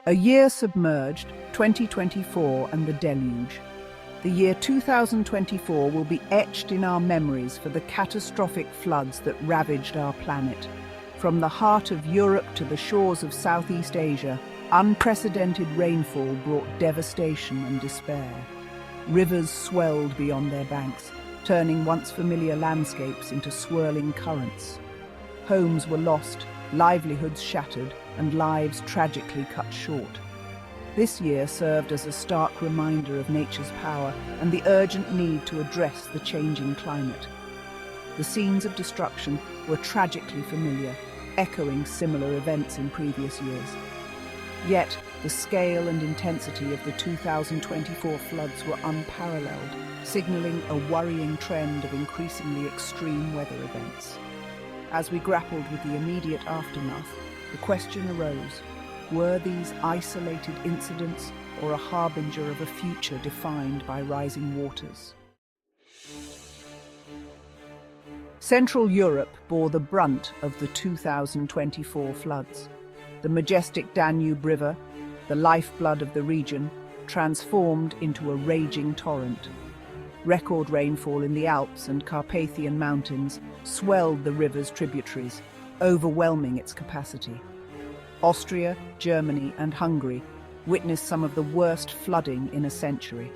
A year submerged, 2024 and the deluge. The year 2024 will be etched in our memories for the catastrophic floods that ravaged our planet. From the heart of Europe to the shores of Southeast Asia, unprecedented rainfall brought devastation and despair. Rivers swelled beyond their banks, turning once familiar landscapes into swirling currents. Homes were lost, livelihoods shattered, and lives tragically cut short. This year served as a stark reminder of nature's power and the urgent need to address the changing climate. The scenes of destruction were tragically familiar, echoing similar events in previous years. Yet, the scale and intensity of the 2024 floods were unparalleled, signaling a worrying trend of increasingly extreme weather events. As we grappled with the immediate aftermath, the question arose: were these isolated incidents or a harbinger of a future defined by rising waters? Central Europe bore the brunt of the 2024 floods. The majestic Danube River, the lifeblood of the region, transformed into a raging torrent. Record rainfall in the Alps and Carpathian Mountains swelled the river's tributaries, overwhelming its capacity. Austria, Germany, and Hungary witnessed some of the worst flooding in a century.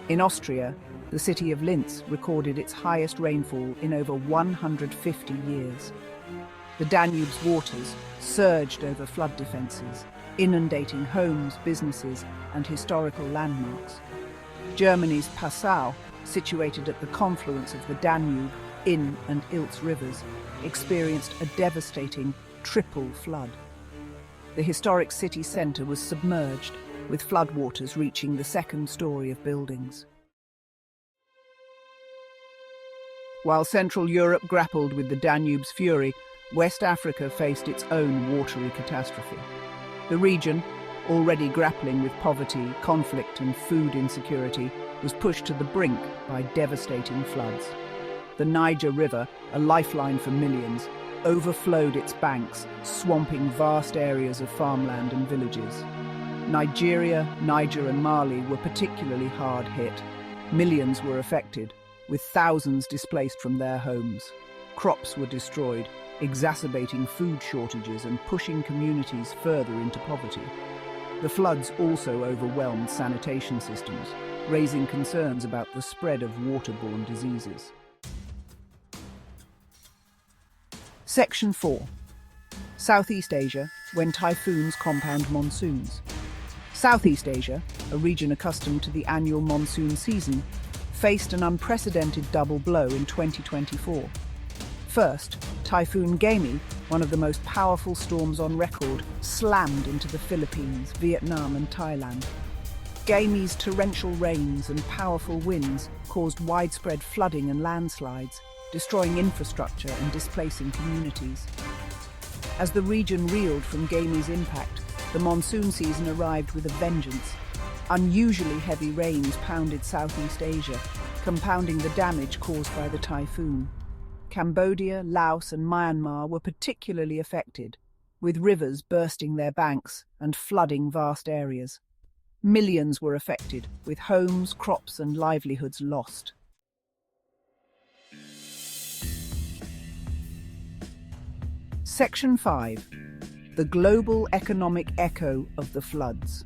In Austria, the city of Linz recorded its highest rainfall in over 150 years. The Danube's waters surged over flood defences, inundating homes, businesses, and historical landmarks. Germany's Passau, situated at the confluence of the Danube, Inn, and Ilz rivers, experienced a devastating triple flood. The historic city centre was submerged, with floodwaters reaching the second story of buildings. While Central Europe grappled with the Danube's fury, West Africa faced its own watery catastrophe. The region, already grappling with poverty, conflict, and food insecurity, was pushed to the brink by devastating floods. The Niger River, a lifeline for millions, overflowed its banks, swamping vast areas of farmland and villages. Nigeria, Niger, and Mali were particularly hard hit. Millions were affected, with thousands displaced from their homes. Crops were destroyed, exacerbating food shortages and pushing communities further into poverty. The floods also overwhelmed sanitation systems, raising concerns about the spread of waterborne diseases. Section 4. Southeast Asia, when typhoons compound monsoons. Southeast Asia, a region accustomed to the annual monsoon season, faced an unprecedented double blow in 2024. First, Typhoon Gaimi, one of the most powerful storms on record, slammed into the Philippines, Vietnam, and Thailand. Gaimi's torrential rains and powerful winds caused widespread flooding and landslides, destroying infrastructure and displacing communities. As the region reeled from Gaimi's impact, the monsoon season arrived with a vengeance. Unusually heavy rains pounded Southeast Asia, compounding the damage caused by the typhoon. Cambodia, Laos, and Myanmar were particularly affected, with rivers bursting their banks and flooding vast areas. Millions were affected, with homes, crops, and livelihoods lost. Section 5. The global economic echo of the floods.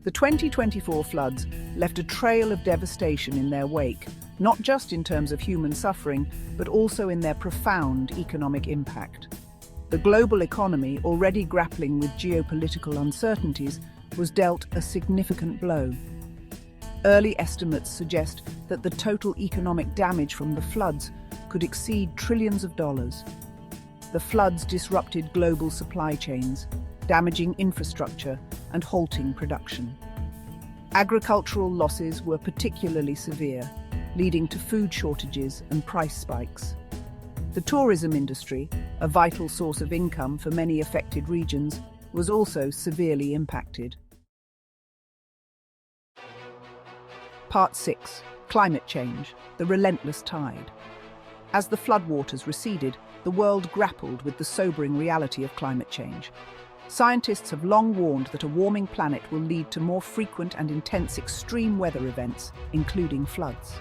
The 2024 floods left a trail of devastation in their wake, not just in terms of human suffering, but also in their profound economic impact. The global economy, already grappling with geopolitical uncertainties, was dealt a significant blow. Early estimates suggest that the total economic damage from the floods could exceed trillions of dollars. The floods disrupted global supply chains, damaging infrastructure and halting production. Agricultural losses were particularly severe, leading to food shortages and price spikes. The tourism industry, a vital source of income for many affected regions, was also severely impacted. Part 6. Climate change, the relentless tide. As the floodwaters receded, the world grappled with the sobering reality of climate change. Scientists have long warned that a warming planet will lead to more frequent and intense extreme weather events, including floods.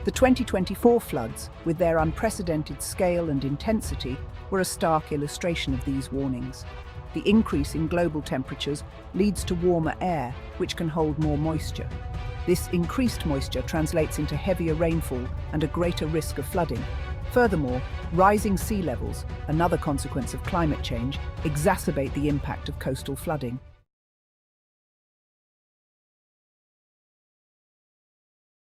The 2024 floods, with their unprecedented scale and intensity, were a stark illustration of these warnings. The increase in global temperatures leads to warmer air, which can hold more moisture. This increased moisture translates into heavier rainfall and a greater risk of flooding. Furthermore, rising sea levels, another consequence of climate change, exacerbate the impact of coastal flooding.